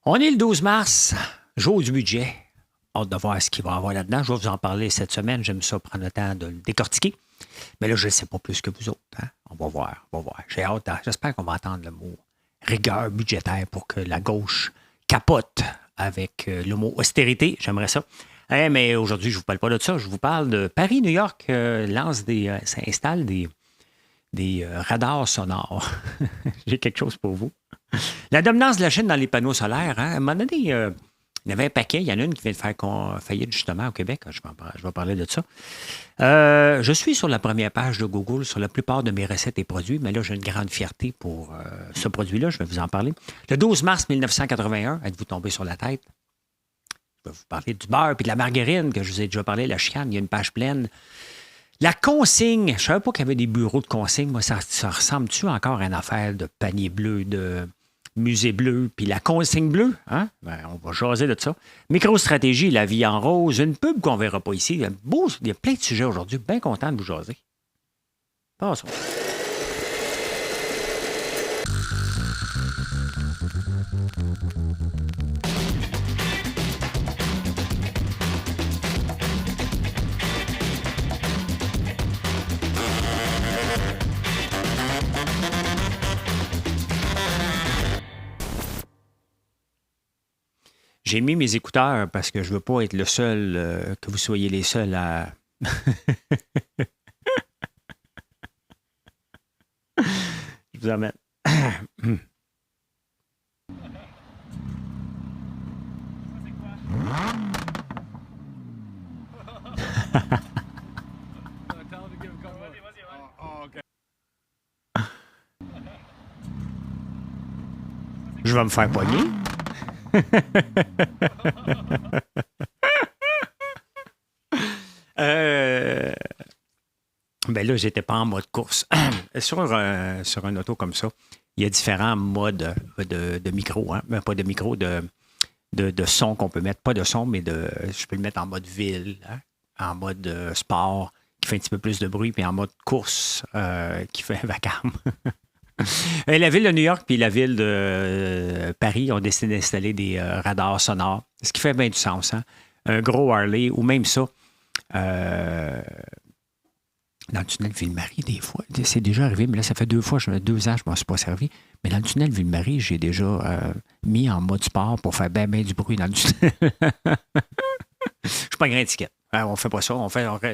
On est le 12 mars, jour du budget. Hâte de voir ce qu'il va y avoir là-dedans. Je vais vous en parler cette semaine. J'aime ça prendre le temps de le décortiquer. Mais là, je ne sais pas plus que vous autres. Hein? On va voir, on va voir. J'ai hâte. J'espère qu'on va entendre le mot rigueur budgétaire pour que la gauche capote avec le mot austérité. J'aimerais ça. Mais aujourd'hui, je ne vous parle pas de ça. Je vous parle de Paris, New York s'installe des radars sonores. J'ai quelque chose pour vous. La dominance de la Chine dans les panneaux solaires, hein, à un moment donné, il y avait un paquet. Il y en a une qui vient de faire faillite justement au Québec. Je vais parler de ça. Je suis sur la première page de Google sur la plupart de mes recettes et produits, mais là, j'ai une grande fierté pour ce produit-là. Je vais vous en parler. Le 12 mars 1981, êtes-vous tombé sur la tête? Je vais vous parler du beurre et de la margarine que je vous ai déjà parlé, la chicane. Il y a une page pleine. La consigne, je ne savais pas qu'il y avait des bureaux de consigne. Moi, ça ressemble-tu encore à une affaire de panier bleu, de musée bleu, puis la consigne bleue? Hein? Ben, on va jaser de ça. Microstratégie, la vie en rose, une pub qu'on ne verra pas ici. Il y a plein de sujets aujourd'hui. Bien content de vous jaser. Passons. J'ai mis mes écouteurs parce que je ne veux pas être le seul, que vous soyez les seuls à... Je vous emmène. Je vais me faire poigner. Ben là, j'étais pas en mode course. sur un auto comme ça, il y a différents modes de micro. Hein? Pas de micro, de son qu'on peut mettre. Pas de son, mais je peux le mettre en mode ville, hein? En mode sport, qui fait un petit peu plus de bruit, puis en mode course, qui fait un vacarme. Et la ville de New York puis la ville de Paris ont décidé d'installer des radars sonores, ce qui fait bien du sens. Hein? Un gros Harley, ou même ça, dans le tunnel Ville-Marie, des fois, c'est déjà arrivé, mais là, ça fait 2 ans, je ne m'en suis pas servi, mais dans le tunnel Ville-Marie, j'ai déjà mis en mode sport pour faire bien du bruit dans le tunnel. Je suis pas un grain d'étiquette. On fait pas ça.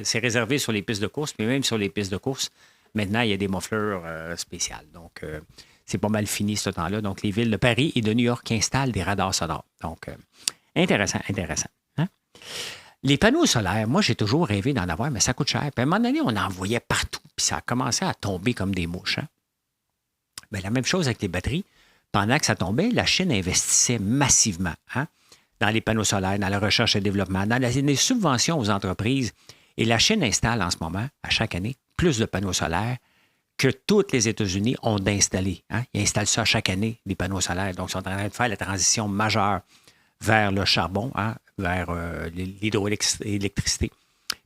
C'est réservé sur les pistes de course, mais même sur les pistes de course, maintenant, il y a des muffleurs spéciales. Donc, c'est pas mal fini ce temps-là. Donc, les villes de Paris et de New York installent des radars sonores. Donc, intéressant. Hein? Les panneaux solaires, moi, j'ai toujours rêvé d'en avoir, mais ça coûte cher. Puis à un moment donné, on en voyait partout. Puis ça a commencé à tomber comme des mouches. Hein? Bien, la même chose avec les batteries. Pendant que ça tombait, la Chine investissait massivement dans les panneaux solaires, dans la recherche et le développement, dans les subventions aux entreprises. Et la Chine installe en ce moment, à chaque année, plus de panneaux solaires que tous les États-Unis ont d'installer. Hein? Ils installent ça chaque année, des panneaux solaires. Donc, ils sont en train de faire la transition majeure vers le charbon, hein? Vers l'hydroélectricité.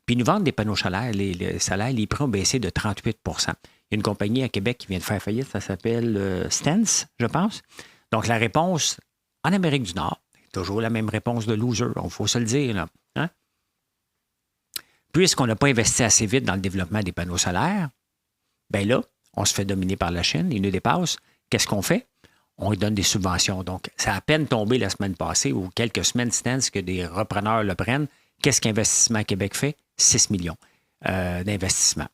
Puis, ils nous vendent des panneaux solaires. Les prix ont baissé de 38 %. Il y a une compagnie à Québec qui vient de faire faillite, ça s'appelle Stens, je pense. Donc, la réponse en Amérique du Nord, toujours la même réponse de loser, il faut se le dire, là. Hein? Puisqu'on n'a pas investi assez vite dans le développement des panneaux solaires, bien là, on se fait dominer par la Chine, ils nous dépassent. Qu'est-ce qu'on fait? On lui donne des subventions. Donc, ça a à peine tombé la semaine passée ou quelques semaines, Stens, que des repreneurs le prennent. Qu'est-ce qu'Investissement Québec fait? 6 millions d'investissement,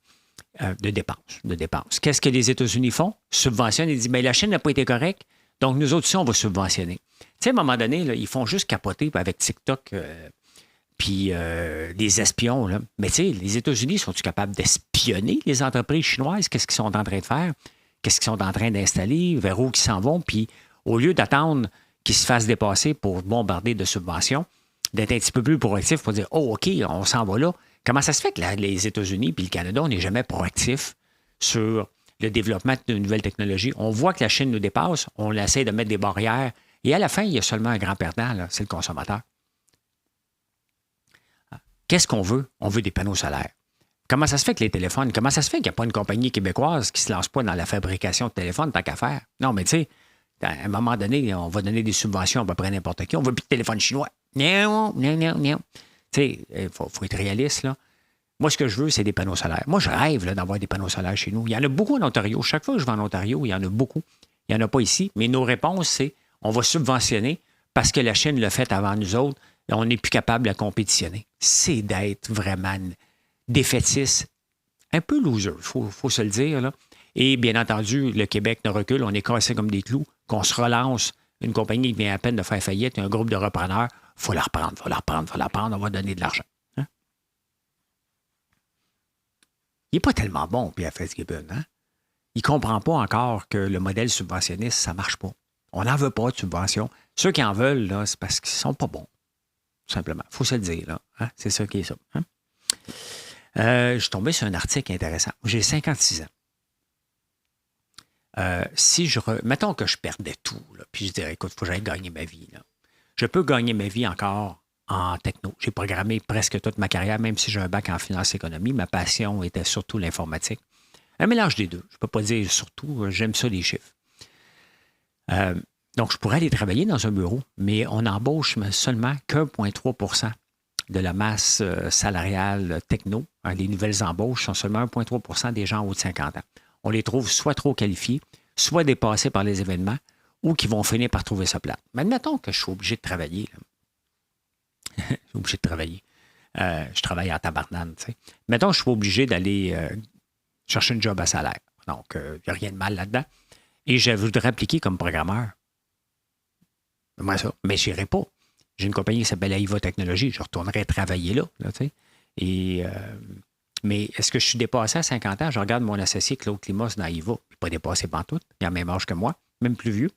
de dépenses. Qu'est-ce que les États-Unis font? Subventionnent. Ils disent, bien, la Chine n'a pas été correcte, donc nous autres aussi, on va subventionner. Tu sais, à un moment donné, là, ils font juste capoter avec TikTok puis les espions. Là. Mais tu sais, les États-Unis, sont-ils capables d'espionner les entreprises chinoises? Qu'est-ce qu'ils sont en train de faire? Qu'est-ce qu'ils sont en train d'installer? Vers où ils s'en vont? Puis au lieu d'attendre qu'ils se fassent dépasser pour bombarder de subventions, d'être un petit peu plus proactif pour dire « Oh, OK, on s'en va là ». Comment ça se fait que les États-Unis puis le Canada, on n'est jamais proactif sur le développement de nouvelles technologies? On voit que la Chine nous dépasse, on essaie de mettre des barrières et à la fin, il y a seulement un grand perdant, là, c'est le consommateur. Qu'est-ce qu'on veut? On veut des panneaux solaires. Comment ça se fait que les téléphones, comment ça se fait qu'il n'y a pas une compagnie québécoise qui ne se lance pas dans la fabrication de téléphones tant qu'à faire? Non, mais tu sais, À un moment donné, on va donner des subventions à peu près n'importe qui. On ne veut plus de téléphone chinois. Non, non, non, non. Tu sais, il faut être réaliste, là. Moi, ce que je veux, c'est des panneaux solaires. Moi, je rêve là, d'avoir des panneaux solaires chez nous. Il y en a beaucoup en Ontario. Chaque fois que je vais en Ontario, il y en a beaucoup. Il n'y en a pas ici. Mais nos réponses, c'est on va subventionner parce que la Chine l'a fait avant nous autres et on n'est plus capable de compétitionner. C'est d'être vraiment défaitiste, un peu loser, il faut se le dire, là. Et bien entendu, le Québec ne recule. On est cassé comme des clous. Qu'on se relance, une compagnie qui vient à peine de faire faillite, un groupe de repreneurs, il faut la reprendre, il faut la reprendre, il faut la reprendre, on va donner de l'argent. Hein? Il n'est pas tellement bon, Pierre Fitzgibbon. Hein? Il ne comprend pas encore que le modèle subventionniste, ça ne marche pas. On n'en veut pas de subvention. Ceux qui en veulent, là, c'est parce qu'ils ne sont pas bons. Tout simplement. Il faut se le dire. Là. Hein? C'est ça qui est ça. Hein? Je suis tombé sur un article intéressant. J'ai 56 ans. Mettons que je perdais tout, là, puis je dirais, écoute, il faut que j'aille gagner ma vie. Là. Je peux gagner ma vie encore en techno. J'ai programmé presque toute ma carrière, même si j'ai un bac en finance et économie. Ma passion était surtout l'informatique. Un mélange des deux. Je ne peux pas dire surtout, j'aime ça les chiffres. Donc, je pourrais aller travailler dans un bureau, mais on embauche seulement qu'1,3 % de la masse salariale techno. Les nouvelles embauches sont seulement 1,3 % des gens en haut de 50 ans. On les trouve soit trop qualifiés, soit dépassés par les événements, ou qui vont finir par trouver ça plate. Mais admettons que je suis obligé de travailler. Je suis obligé de travailler. Je travaille en tabarnane, tu sais. Mettons que je suis obligé d'aller chercher un job à salaire. Donc, il n'y a rien de mal là-dedans. Et je voudrais appliquer comme programmeur. Moi, ça. Mais je n'irai pas. J'ai une compagnie qui s'appelle Aiva Technologies. Je retournerai travailler là, tu sais. Et... mais est-ce que je suis dépassé à 50 ans? Je regarde mon associé Claude Climos dans Aiva. Il n'est pas dépassé pantoute. Il a le même âge que moi, même plus vieux.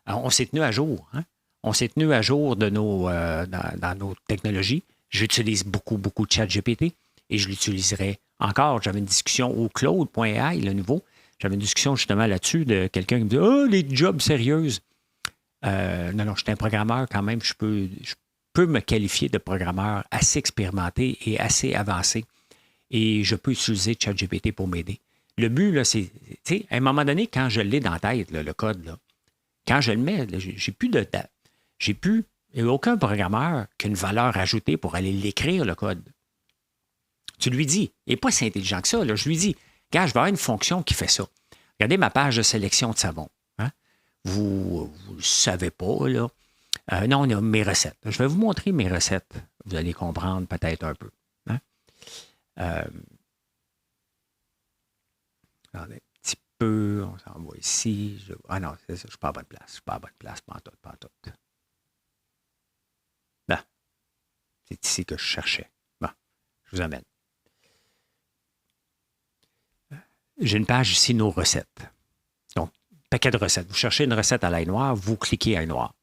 Alors, on s'est tenu à jour. Hein? On s'est tenu à jour de dans nos technologies. J'utilise beaucoup, beaucoup de ChatGPT et je l'utiliserai encore. J'avais une discussion au Claude.ai, le nouveau. J'avais une discussion justement là-dessus de quelqu'un qui me dit « Oh, les jobs sérieuses! » Non, je suis un programmeur quand même. Je peux me qualifier de programmeur assez expérimenté et assez avancé. Et je peux utiliser ChatGPT pour m'aider. Le but, là, c'est, tu sais, à un moment donné, quand je l'ai dans la tête, là, le code, là, quand je le mets, là, il n'y a aucun programmeur qui a une valeur ajoutée pour aller l'écrire, le code. Tu lui dis, il n'est pas si intelligent que ça, là, je lui dis, gars, je vais avoir une fonction qui fait ça. Regardez ma page de sélection de savon. Hein? Vous ne le savez pas, là. Non, on a mes recettes. Je vais vous montrer mes recettes. Vous allez comprendre peut-être un peu. Attendez un petit peu, on s'en va ici. Ah non, c'est ça, je ne suis pas à bonne place. Je ne suis pas à bonne place, pantoute. Là, c'est ici que je cherchais. Bon, je vous amène. J'ai une page ici, nos recettes. Donc, paquet de recettes. Vous cherchez une recette à l'ail noir, vous cliquez à l'ail noir.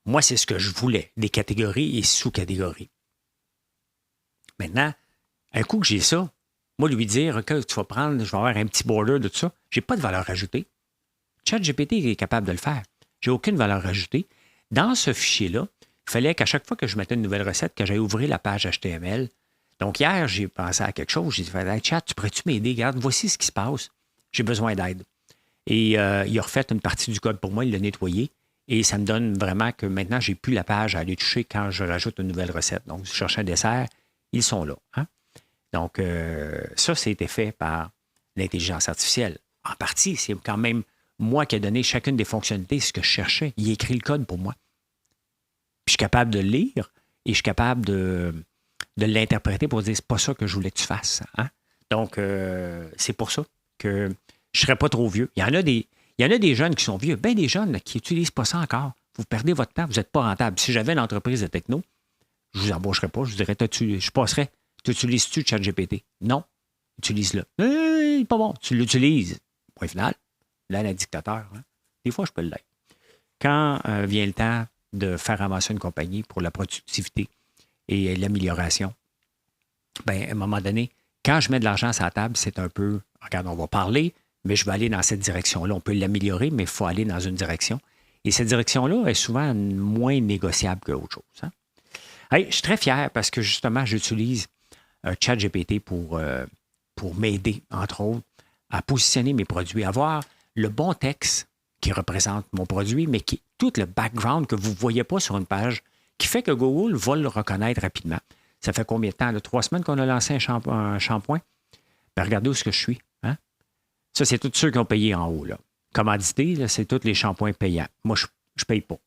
Moi, c'est ce que je voulais, des catégories et sous-catégories. Maintenant, un coup que j'ai ça, moi, lui dire que tu vas prendre, je vais avoir un petit border de tout ça, j'ai pas de valeur ajoutée. ChatGPT est capable de le faire. J'ai aucune valeur ajoutée. Dans ce fichier-là, il fallait qu'à chaque fois que je mettais une nouvelle recette, que j'aille ouvrir la page HTML. Donc, hier, j'ai pensé à quelque chose. J'ai dit, hey, chat, tu pourrais-tu m'aider? Regarde, voici ce qui se passe. J'ai besoin d'aide. Et il a refait une partie du code pour moi, il l'a nettoyé. Et ça me donne vraiment que maintenant, j'ai plus la page à aller toucher quand je rajoute une nouvelle recette. Donc, je cherche un dessert, ils sont là. Hein? Donc, ça, c'était fait par l'intelligence artificielle. En partie, c'est quand même moi qui ai donné chacune des fonctionnalités, ce que je cherchais. Il écrit le code pour moi. Puis je suis capable de le lire et je suis capable de l'interpréter pour dire c'est pas ça que je voulais que tu fasses. Hein? Donc, c'est pour ça que je ne serais pas trop vieux. Il y en a des jeunes qui sont vieux, bien des jeunes là, qui n'utilisent pas ça encore. Vous perdez votre temps, vous n'êtes pas rentable. Si j'avais une entreprise de techno, je ne vous embaucherais pas. Je vous dirais, je passerais. Tu utilises-tu ChatGPT? Non. Utilise-le. Pas bon. Tu l'utilises. Point final. Là, un dictateur. Hein? Des fois, je peux l'être. Quand vient le temps de faire avancer une compagnie pour la productivité et l'amélioration, bien, à un moment donné, quand je mets de l'argent sur la table, c'est un peu, regarde, on va parler, mais je vais aller dans cette direction-là. On peut l'améliorer, mais il faut aller dans une direction. Et cette direction-là est souvent moins négociable qu'autre chose. Hein? Hey, je suis très fier parce que, justement, j'utilise ChatGPT pour m'aider, entre autres, à positionner mes produits, avoir le bon texte qui représente mon produit, mais qui tout le background que vous ne voyez pas sur une page, qui fait que Google va le reconnaître rapidement. Ça fait combien de temps? Là, 3 semaines qu'on a lancé un shampoing? Ben, regardez où est-ce que je suis. Hein? Ça, c'est tous ceux qui ont payé en haut. Là. Commandité, là, c'est tous les shampoings payants. Moi, je ne paye pas.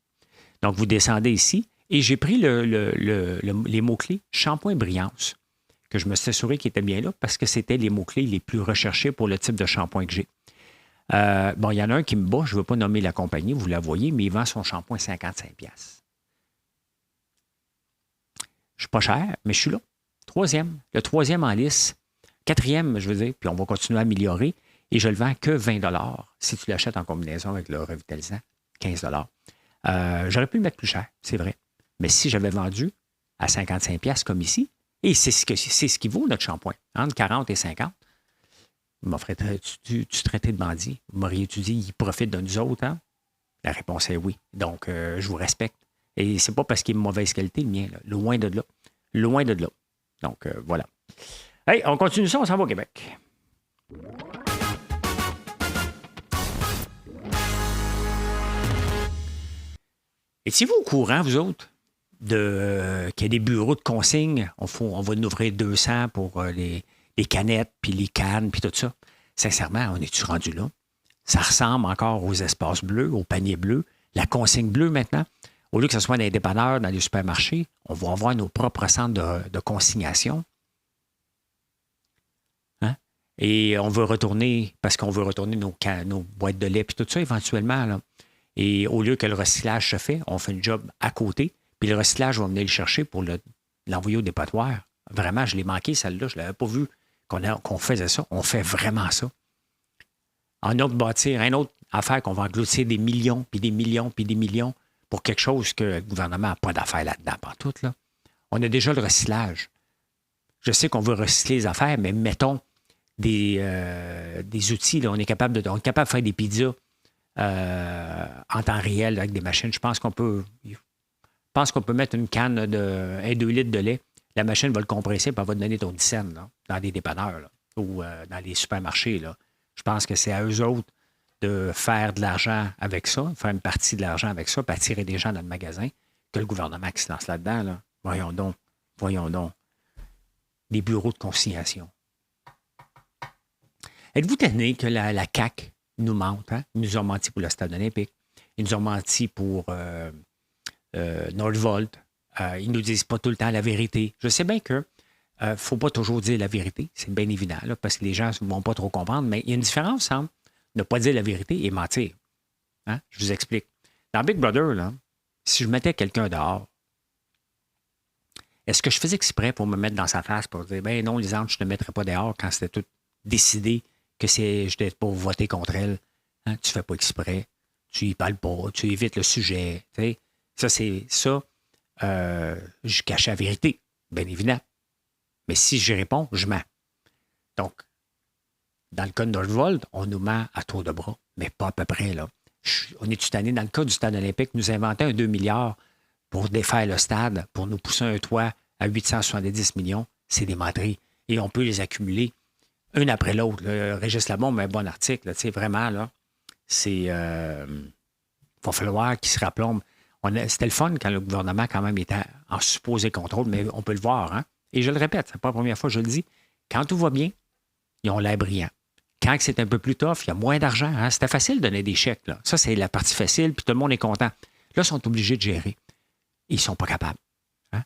Donc, vous descendez ici et j'ai pris les mots-clés shampoing brillance, que je me suis assuré qu'ils étaient bien là parce que c'était les mots-clés les plus recherchés pour le type de shampoing que j'ai. Bon, il y en a un qui me bat, je ne veux pas nommer la compagnie, vous la voyez, mais il vend son shampoing 55$. Je ne suis pas cher, mais je suis là. Le troisième en lice. 4e, je veux dire, puis on va continuer à améliorer. Et je le vends que 20$ si tu l'achètes en combinaison avec le revitalisant, 15$. J'aurais pu le mettre plus cher, c'est vrai. Mais si j'avais vendu à 55$ comme ici, et c'est ce qui vaut notre shampoing, entre 40 et 50, tu traitais de bandit. Vous m'auriez-tu dit, il profite de nous autres, hein? La réponse est oui. Donc, je vous respecte. Et c'est pas parce qu'il est de mauvaise qualité, le mien, là. Loin de là. Loin de là. Donc, voilà. Hey, on continue ça, on s'en va au Québec. Étiez-vous au courant, vous autres, qu'il y a des bureaux de consigne? On va en ouvrir 200 pour les canettes, puis les cannes, puis tout ça. Sincèrement, on est-tu rendu là? Ça ressemble encore aux espaces bleus, aux paniers bleus. La consigne bleue, maintenant, au lieu que ce soit dans les dépanneurs, dans les supermarchés, on va avoir nos propres centres de consignation. Hein? Et on veut retourner, parce qu'on veut retourner nos boîtes de lait, puis tout ça, éventuellement, là. Et au lieu que le recyclage se fait, on fait une job à côté, puis le recyclage va venir le chercher pour l'envoyer au dépotoir. Vraiment, je l'ai manqué, celle-là, je ne l'avais pas vu qu'on faisait ça. On fait vraiment ça. En autre bâtir, une autre affaire qu'on va engloutir des millions, puis des millions, puis des millions pour quelque chose que le gouvernement n'a pas d'affaires là-dedans, pas tout, là. On a déjà le recyclage. Je sais qu'on veut recycler les affaires, mais mettons des outils, là, on est capable de faire des pizzas en temps réel avec des machines. Je pense qu'on peut mettre une canne de 2 litres de lait. La machine va le compresser et elle va te donner ton 10 cents là, dans des dépanneurs là, ou dans les supermarchés. Là. Je pense que c'est à eux autres de faire de l'argent avec ça, faire une partie de l'argent avec ça, puis attirer des gens dans le magasin, que le gouvernement qui se lance là-dedans. Là. Voyons donc. Des bureaux de consignation. Êtes-vous tanné que la CAQ nous mente? Hein? Ils nous ont menti pour le stade olympique. Ils nous ont menti pour Nordvolt. Ils nous disent pas tout le temps la vérité. Je sais bien que ne faut pas toujours dire la vérité. C'est bien évident, là, parce que les gens ne vont pas trop comprendre. Mais il y a une différence entre ne pas dire la vérité et mentir. Hein? Je vous explique. Dans Big Brother, là, si je mettais quelqu'un dehors, est-ce que je faisais exprès pour me mettre dans sa face pour dire, ben non, Lisandre, je ne te mettrais pas dehors quand c'était tout décidé que je devais pas voter contre elle. Hein? Tu ne fais pas exprès. Tu y parles pas. Tu évites le sujet. T'sais? Ça, c'est ça. Je cache la vérité, bien évidemment. Mais si je réponds, je mens. Donc, dans le cas de Nordvolt, on nous ment à tour de bras, mais pas à peu près, là. On est tanné. Dans le cas du stade olympique, nous inventons un 2 milliards pour défaire le stade, pour nous pousser un toit à 870 millions. C'est des menteries. Et on peut les accumuler un après l'autre. Régis Labombe a un bon article. Là, vraiment, là, c'est... il va falloir qu'il se rappelons. C'était le fun quand le gouvernement, quand même, était en supposé contrôle, mais on peut le voir. Hein? Et je le répète, c'est pas la première fois que je le dis. Quand tout va bien, ils ont l'air brillants. Quand c'est un peu plus tough, il y a moins d'argent. Hein? C'était facile de donner des chèques. Là. Ça, c'est la partie facile, puis tout le monde est content. Là, ils sont obligés de gérer. Ils ne sont pas capables. Hein?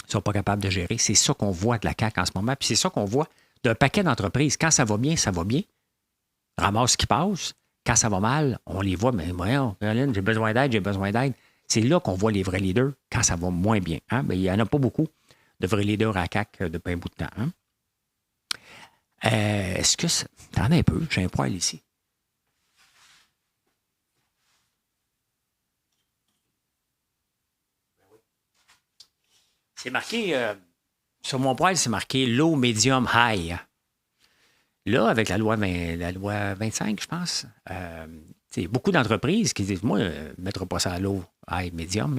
Ils ne sont pas capables de gérer. C'est ça qu'on voit de la CAQ en ce moment. Puis c'est ça qu'on voit d'un paquet d'entreprises. Quand ça va bien, ça va bien. Ramasse ce qui passe. Quand ça va mal, on les voit, mais voyons, Caroline, j'ai besoin d'aide. C'est là qu'on voit les vrais leaders quand ça va moins bien. Hein? Ben, il n'y en a pas beaucoup de vrais leaders à CAQ depuis un bout de temps. Hein? Est-ce que ça... T'en as un peu, j'ai un poil ici. C'est marqué, sur mon poil, c'est marqué low, medium, high. Là, avec la loi 25, je pense, c'est beaucoup d'entreprises qui disent, moi, je ne mettrai pas ça à low, high, medium.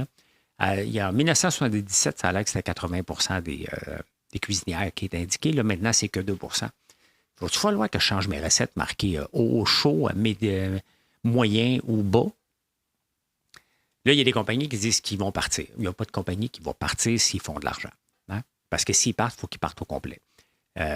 Là. Il y a en 1977, ça a l'air que c'était 80% des cuisinières qui est indiqué. Là, maintenant, c'est que 2%. Il va falloir que je change mes recettes marquées haut, chaud, moyen ou bas. Là, il y a des compagnies qui disent qu'ils vont partir. Il n'y a pas de compagnie qui va partir s'ils font de l'argent. Hein? Parce que s'ils partent, il faut qu'ils partent au complet.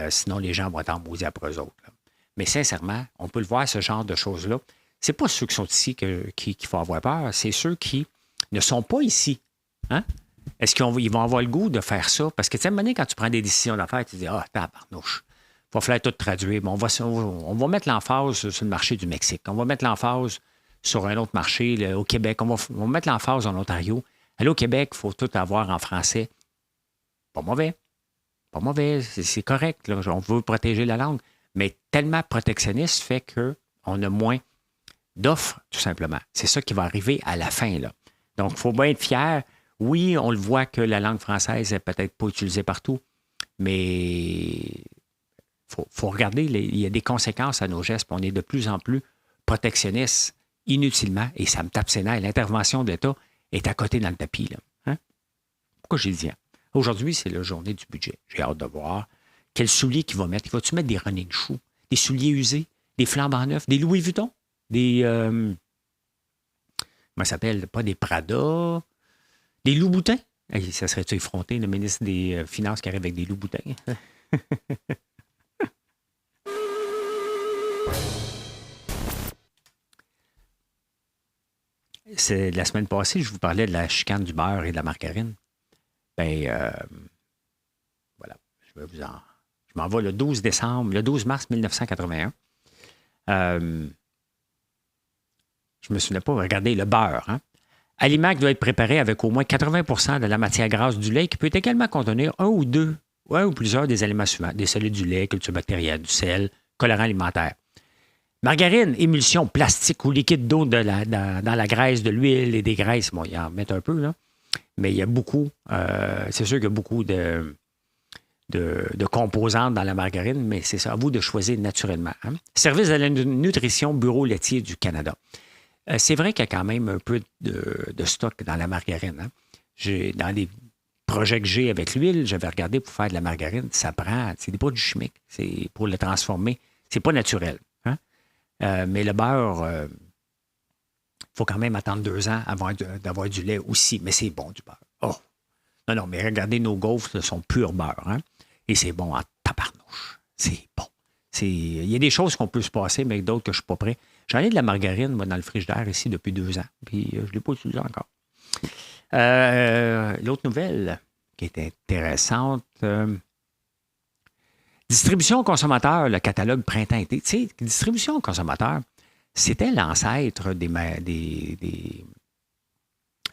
Sinon, les gens vont être en maudit après eux autres. Là. Mais sincèrement, on peut le voir, ce genre de choses-là. Ce n'est pas ceux qui sont ici qu'il faut avoir peur, c'est ceux qui ne sont pas ici. Hein? Est-ce qu'ils vont avoir le goût de faire ça? Parce que, tu sais, à un moment donné, quand tu prends des décisions d'affaires, tu te dis, ah, tabarnouche, il va falloir tout traduire. Bon, on va mettre l'emphase sur le marché du Mexique. On va mettre l'emphase sur un autre marché, là, au Québec. On va mettre l'emphase en Ontario. Aller au Québec, il faut tout avoir en français. Pas mauvais. Pas mauvais. C'est correct. Là. On veut protéger la langue. Mais tellement protectionniste fait qu'on a moins d'offres, tout simplement. C'est ça qui va arriver à la fin. Là. Donc, il faut bien être fier. Oui, on le voit que la langue française n'est peut-être pas utilisée partout, mais il faut regarder, il y a des conséquences à nos gestes. On est de plus en plus protectionniste inutilement, et ça me tape ses nerfs. L'intervention de l'État est à côté dans le tapis. Là. Hein? Pourquoi j'ai dit? Hein? Aujourd'hui, c'est la journée du budget. J'ai hâte de voir quels souliers qu'il va mettre. Il va-tu mettre des running shoes, des souliers usés, des flambants neufs, des Louis Vuitton, des... comment ça s'appelle? Pas des Prada... Des loups-boutins? Hey, ça serait-tu effronté, le ministre des Finances qui arrive avec des loups-boutins? C'est la semaine passée, je vous parlais de la chicane du beurre et de la margarine. Bien, voilà. Je m'en vais le 12 mars 1981. Je me souvenais pas, regardez, le beurre, hein? Aliment doit être préparé avec au moins 80 de la matière grasse du lait qui peut également contenir un ou plusieurs des aliments suivants, des solides du lait, culture bactérienne, du sel, colorant alimentaire. Margarine, émulsion, plastique ou liquide d'eau dans la graisse, de l'huile et des graisses. Bon, ils en mettent un peu, là. Mais il y a beaucoup, c'est sûr qu'il y a beaucoup de composantes dans la margarine, mais c'est ça, à vous de choisir naturellement. Hein? Service de la nutrition, Bureau laitier du Canada. C'est vrai qu'il y a quand même un peu de stock dans la margarine. Hein? Dans les projets que j'ai avec l'huile, j'avais regardé pour faire de la margarine, ça prend, c'est des produits chimiques, c'est pour le transformer, c'est pas naturel. Hein? Mais le beurre, il faut quand même attendre 2 ans avant d'avoir du lait aussi, mais c'est bon du beurre. Oh! Non, mais regardez, nos gaufres sont pur beurre, hein? Et c'est bon en tabarnouche. C'est bon. Il y a des choses qu'on peut se passer, mais d'autres que je ne suis pas prêt. J'en ai de la margarine, moi, dans le frigidaire ici depuis 2 ans. Puis je ne l'ai pas utilisé encore. L'autre nouvelle qui est intéressante. Distribution aux consommateurs, le catalogue printemps-été. Tu sais, distribution aux consommateurs, c'était l'ancêtre des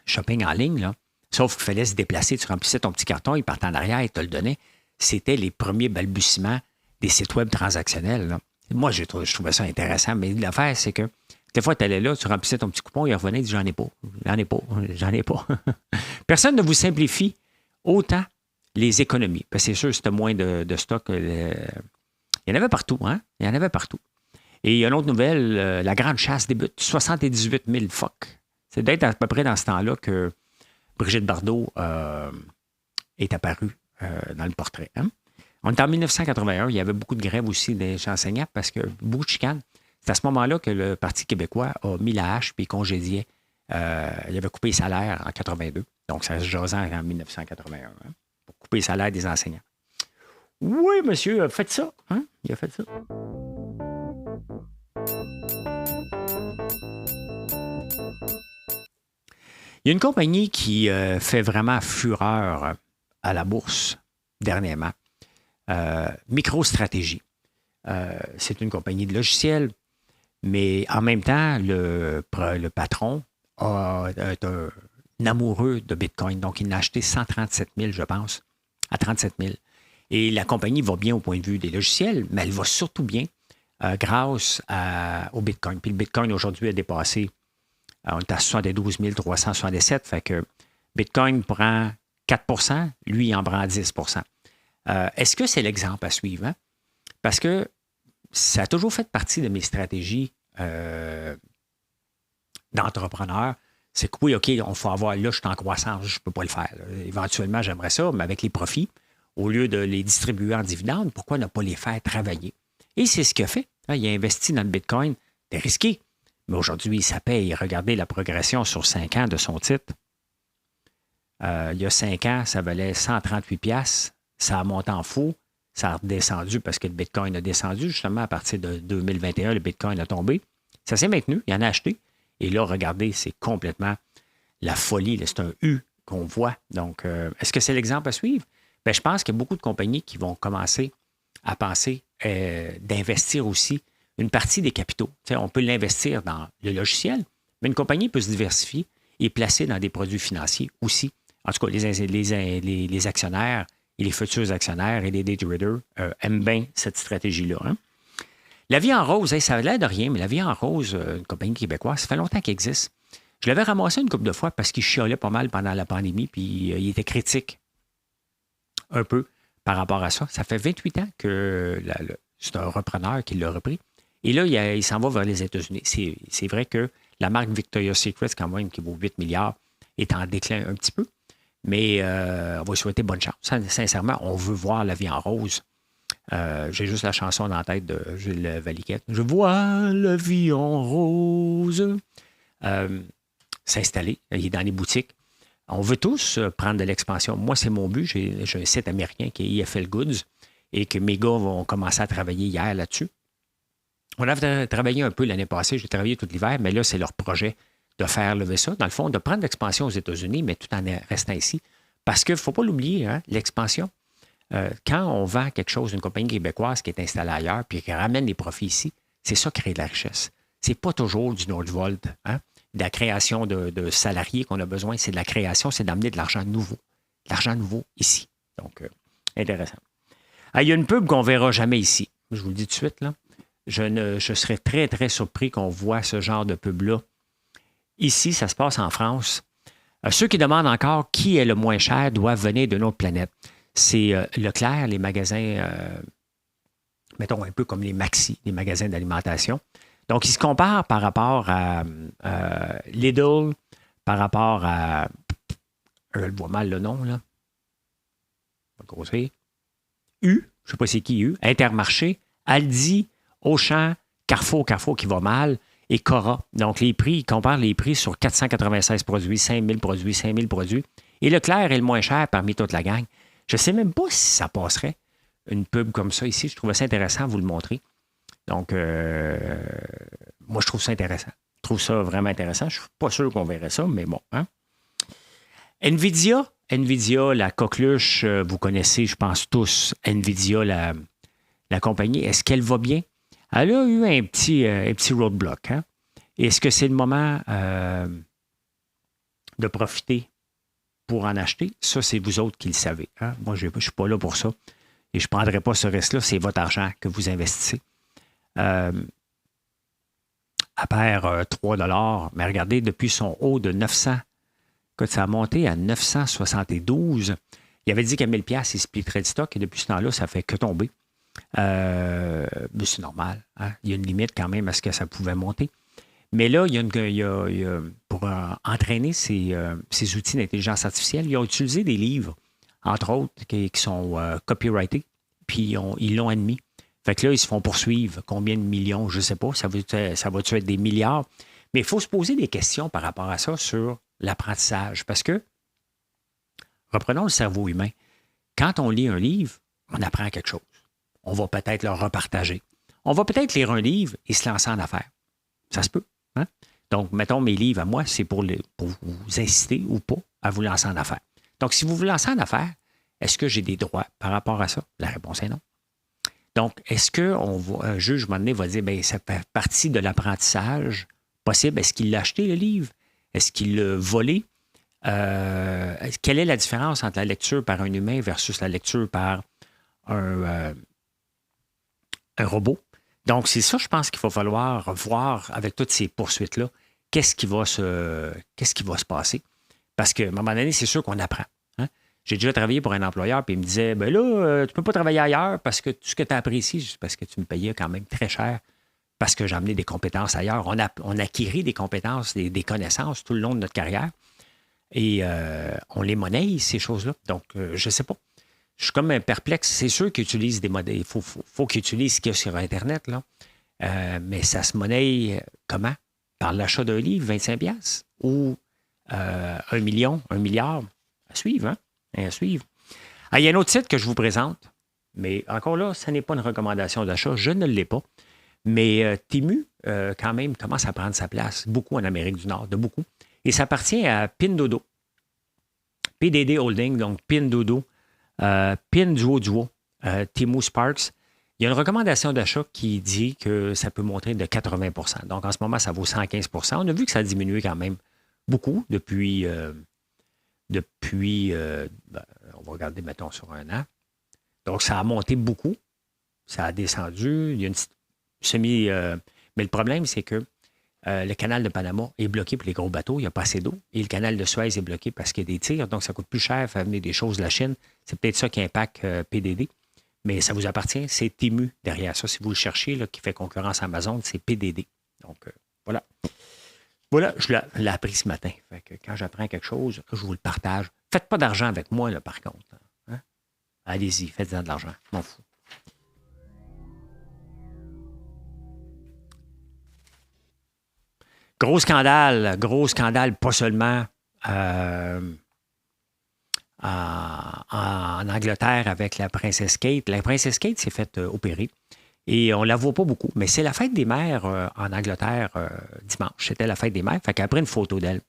shopping en ligne, là. Sauf qu'il fallait se déplacer. Tu remplissais ton petit carton, il partait en arrière, il te le donnait. C'était les premiers balbutiements des sites web transactionnels, là. Moi, je trouvais ça intéressant, mais l'affaire, c'est que des fois, tu allais là, tu remplissais ton petit coupon, il revenait, il dit « J'en ai pas. » Personne ne vous simplifie autant les économies. Parce que c'est sûr, c'était moins de stock. Il y en avait partout, hein? Il y en avait partout. Et il y a une autre nouvelle, la grande chasse débute. 78 000 phoques. C'est d'être à peu près dans ce temps-là que Brigitte Bardot est apparue dans le portrait. Hein? On est en 1981, il y avait beaucoup de grèves aussi des enseignants parce que beaucoup de chicanes. C'est à ce moment-là que le Parti québécois a mis la hache puis congédiait. Il avait coupé les salaires en 82. Donc, ça se jasait en 1981 hein, pour couper les salaires des enseignants. Oui, monsieur, faites ça. Hein? Il a fait ça. Il y a une compagnie qui fait vraiment fureur à la bourse dernièrement. MicroStratégie. C'est une compagnie de logiciels, mais en même temps, le patron est un amoureux de Bitcoin. Donc, il a acheté 137 000, je pense, à 37 000. Et la compagnie va bien au point de vue des logiciels, mais elle va surtout bien grâce au Bitcoin. Puis le Bitcoin, aujourd'hui, a dépassé, on est à 72 377, fait que Bitcoin prend 4 lui, il en prend 10 Est-ce que c'est l'exemple à suivre? Hein? Parce que ça a toujours fait partie de mes stratégies d'entrepreneur. C'est que oui, OK, on faut avoir, là, je suis en croissance, je ne peux pas le faire. Là. Éventuellement, j'aimerais ça, mais avec les profits, au lieu de les distribuer en dividendes, pourquoi ne pas les faire travailler? Et c'est ce qu'il a fait. Hein? Il a investi dans le Bitcoin. C'est risqué, Mais aujourd'hui, ça paye. Regardez la progression sur 5 ans de son titre. Il y a 5 ans, ça valait 138 piastres. Ça a monté en fou. Ça a redescendu parce que le Bitcoin a descendu. Justement, à partir de 2021, le Bitcoin a tombé. Ça s'est maintenu. Il y en a acheté. Et là, regardez, c'est complètement la folie. Là. C'est un U qu'on voit. Donc, est-ce que c'est l'exemple à suivre? Bien, je pense qu'il y a beaucoup de compagnies qui vont commencer à penser d'investir aussi une partie des capitaux. T'sais, on peut l'investir dans le logiciel, mais une compagnie peut se diversifier et placer dans des produits financiers aussi. En tout cas, les actionnaires et les futurs actionnaires et les day traders aiment bien cette stratégie-là. Hein? La vie en rose, ça a l'air de rien, mais la vie en rose, une compagnie québécoise, ça fait longtemps qu'elle existe. Je l'avais ramassé une couple de fois parce qu'il chialait pas mal pendant la pandémie, puis il était critique un peu par rapport à ça. Ça fait 28 ans que c'est un repreneur qui l'a repris. Et là, il s'en va vers les États-Unis. C'est vrai que la marque Victoria's Secret, quand même, qui vaut 8 milliards, est en déclin un petit peu. Mais on va lui souhaiter bonne chance. Sincèrement, on veut voir la vie en rose. J'ai juste la chanson dans la tête de Gilles Valiquette. Je vois la vie en rose. S'installer. Il est dans les boutiques. On veut tous prendre de l'expansion. Moi, c'est mon but. J'ai un site américain qui est IFL Goods et que mes gars vont commencer à travailler hier là-dessus. On a travaillé un peu l'année passée. J'ai travaillé tout l'hiver, mais là, c'est leur projet de faire lever ça. Dans le fond, de prendre l'expansion aux États-Unis, mais tout en restant ici. Parce qu'il ne faut pas l'oublier, hein, l'expansion. Quand on vend quelque chose, une compagnie québécoise qui est installée ailleurs puis qui ramène les profits ici, c'est ça qui crée de la richesse. C'est pas toujours du Nordvolt, hein? De la création de salariés qu'on a besoin, c'est de la création, c'est d'amener de l'argent nouveau. De l'argent nouveau ici. Donc, intéressant. Il y a une pub qu'on ne verra jamais ici. Je vous le dis tout de suite, là. Je serais très, très surpris qu'on voit ce genre de pub-là. Ici, ça se passe en France. Ceux qui demandent encore qui est le moins cher doivent venir d'une autre planète. C'est Leclerc, les magasins, mettons un peu comme les Maxi, les magasins d'alimentation. Donc, ils se comparent par rapport à Lidl, par rapport à... Je le vois mal le nom, là. U, je ne sais pas c'est qui U, Intermarché, Aldi, Auchan, Carrefour qui va mal, et Cora. Donc, les prix, ils comparent les prix sur 496 produits, 5000 produits, 5000 produits. Et Leclerc est le moins cher parmi toute la gang. Je ne sais même pas si ça passerait, une pub comme ça ici. Je trouvais ça intéressant de vous le montrer. Donc, moi, je trouve ça intéressant. Je trouve ça vraiment intéressant. Je ne suis pas sûr qu'on verrait ça, mais bon. Hein? NVIDIA, la coqueluche, vous connaissez, je pense tous, NVIDIA, la compagnie. Est-ce qu'elle va bien? Elle a eu un petit roadblock. Hein? Est-ce que c'est le moment de profiter pour en acheter? Ça, c'est vous autres qui le savez. Hein? Moi, je ne suis pas là pour ça. Et je ne prendrai pas ce risque-là. C'est votre argent que vous investissez. Elle perd 3 $. Mais regardez, depuis son haut de 900, écoute, ça a monté à 972. Il avait dit qu'à 1000 $, il splitterait le stock. Et depuis ce temps-là, ça ne fait que tomber. Mais c'est normal. Hein? Il y a une limite quand même à ce que ça pouvait monter. Mais là, pour entraîner ces outils d'intelligence artificielle, ils ont utilisé des livres, entre autres, qui sont copyrightés, puis ils l'ont admis. Fait que là, ils se font poursuivre. Combien de millions? Je ne sais pas. Ça va-tu être des milliards? Mais il faut se poser des questions par rapport à ça sur l'apprentissage. Parce que, reprenons le cerveau humain. Quand on lit un livre, on apprend quelque chose. On va peut-être le repartager. On va peut-être lire un livre et se lancer en affaires. Ça se peut. Hein? Donc, mettons, mes livres à moi, c'est pour vous inciter ou pas à vous lancer en affaires. Donc, si vous vous lancez en affaires, est-ce que j'ai des droits par rapport à ça? La réponse est non. Donc, est-ce qu'un juge, à un moment donné, va dire, bien, ça fait partie de l'apprentissage possible? Est-ce qu'il l'a acheté, le livre? Est-ce qu'il l'a volé? Quelle est la différence entre la lecture par un humain versus la lecture par un robot? Donc, c'est ça, je pense qu'il va falloir voir avec toutes ces poursuites-là, qu'est-ce qui va se passer? Parce qu'à un moment donné, c'est sûr qu'on apprend. Hein? J'ai déjà travaillé pour un employeur, puis il me disait, ben là, tu ne peux pas travailler ailleurs parce que tout ce que tu as appris ici, c'est parce que tu me payais quand même très cher, parce que j'ai amené des compétences ailleurs. On acquérit des compétences, des connaissances tout le long de notre carrière, et on les monnaie, ces choses-là. Donc, je ne sais pas. Je suis comme perplexe. C'est sûr qu'ils utilisent des modèles. Il faut qu'ils utilisent ce qu'il y a sur Internet, là. Mais ça se monnaie comment? par l'achat d'un livre, 25 piastres, ou 1 million, 1 milliard. À suivre, hein? À suivre. Ah, il y a un autre site que je vous présente, mais encore là, ce n'est pas une recommandation d'achat. Je ne l'ai pas. Mais Temu, quand même, commence à prendre sa place, beaucoup en Amérique du Nord, de beaucoup. Et ça appartient à Pinduoduo. PDD Holding, donc Pinduoduo, Pinduoduo, Temu Sparks. Il y a une recommandation d'achat qui dit que ça peut monter de 80 %. Donc, en ce moment, ça vaut 115 %. On a vu que ça a diminué quand même beaucoup depuis on va regarder, mettons, sur un an. Donc, ça a monté beaucoup. Ça a descendu. Il y a une semi... mais le problème, c'est que le canal de Panama est bloqué pour les gros bateaux. Il n'y a pas assez d'eau. Et le canal de Suez est bloqué parce qu'il y a des tirs. Donc, ça coûte plus cher faire venir des choses de la Chine. C'est peut-être ça qui impacte PDD. Mais ça vous appartient. C'est Temu derrière ça. Si vous le cherchez, là, qui fait concurrence à Amazon, c'est PDD. Donc, voilà. Voilà, je l'ai appris ce matin. Fait que quand j'apprends quelque chose, je vous le partage. Faites pas d'argent avec moi, là, par contre. Hein? Allez-y, faites-en de l'argent. Je m'en fous. Gros scandale, pas seulement en Angleterre avec la princesse Kate. La princesse Kate s'est faite opérer et on ne la voit pas beaucoup. Mais c'est la fête des mères en Angleterre dimanche. C'était la fête des mères. Fait qu'elle a pris une photo d'elle.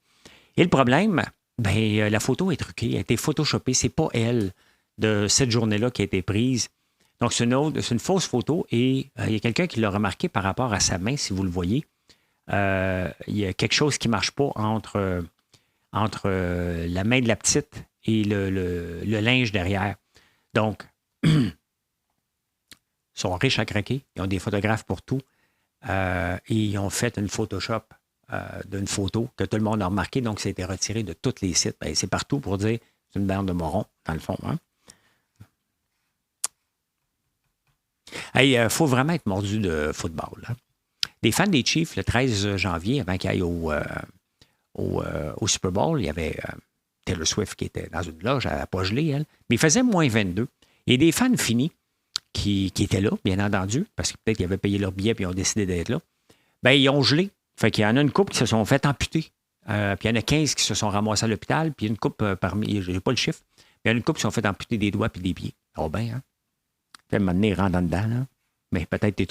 Et le problème, la photo est truquée. Elle a été photoshopée. C'est pas elle de cette journée-là qui a été prise. Donc, c'est une fausse photo et il y a quelqu'un qui l'a remarqué par rapport à sa main, si vous le voyez. Il y a quelque chose qui ne marche pas entre la main de la petite et le linge derrière. Donc, ils sont riches à craquer. Ils ont des photographes pour tout. Et ils ont fait une Photoshop d'une photo que tout le monde a remarqué. Donc, ça a été retiré de tous les sites. C'est partout pour dire c'est une bande de morons, dans le fond. Hein? Il faut vraiment être mordu de football. Hein? Les fans des Chiefs, le 13 janvier, avant qu'ils aillent au Super Bowl, il y avait Taylor Swift qui était dans une loge, elle n'a pas gelé, elle. Mais il faisait moins 22. Et des fans finis qui étaient là, bien entendu, parce que peut-être qu'ils avaient payé leur billet et ils ont décidé d'être là, ils ont gelé. Fait qu'il y en a une couple qui se sont fait amputer. Puis il y en a 15 qui se sont ramassés à l'hôpital. Puis une couple parmi, je n'ai pas le chiffre, mais il y en a une couple qui se sont fait amputer des doigts et des pieds. Oh bien, hein? Puis à un moment donné, il rentre en dedans, là. Mais peut-être que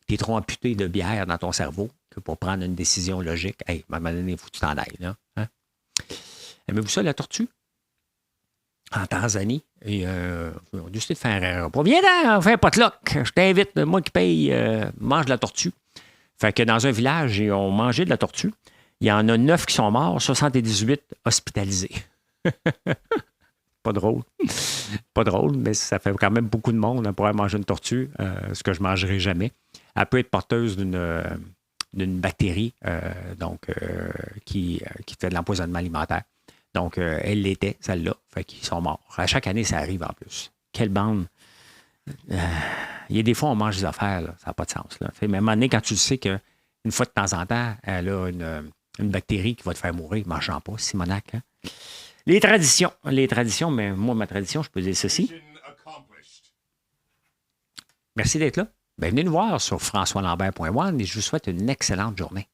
t'es trop amputé de bière dans ton cerveau que pour prendre une décision logique. Hey, à un moment donné, il faut que tu t'en ailles, là. Hein? Aimez-vous ça, la tortue? En Tanzanie, ils ont décidé de faire un repas. Viens là, on fait un potluck. Je t'invite, moi qui paye, mange de la tortue. Fait que dans un village, ils ont mangé de la tortue. Il y en a 9 qui sont morts, 78 hospitalisés. Pas drôle. Pas drôle, mais ça fait quand même beaucoup de monde pour pouvoir manger une tortue, ce que je ne mangerai jamais. Elle peut être porteuse d'une bactérie qui fait de l'empoisonnement alimentaire. Donc, elle l'était, celle-là. Fait qu'ils sont morts. À chaque année, ça arrive en plus. Quelle bande. Il y a des fois, on mange des affaires, là. Ça n'a pas de sens. Là. Mais à un moment donné, quand tu sais qu'une fois de temps en temps, elle a une bactérie qui va te faire mourir, ne mangeant pas, Simonac. Hein? Les traditions, mais moi, ma tradition, je peux dire ceci. Merci d'être là. Venez nous voir sur françoislambert.one et je vous souhaite une excellente journée.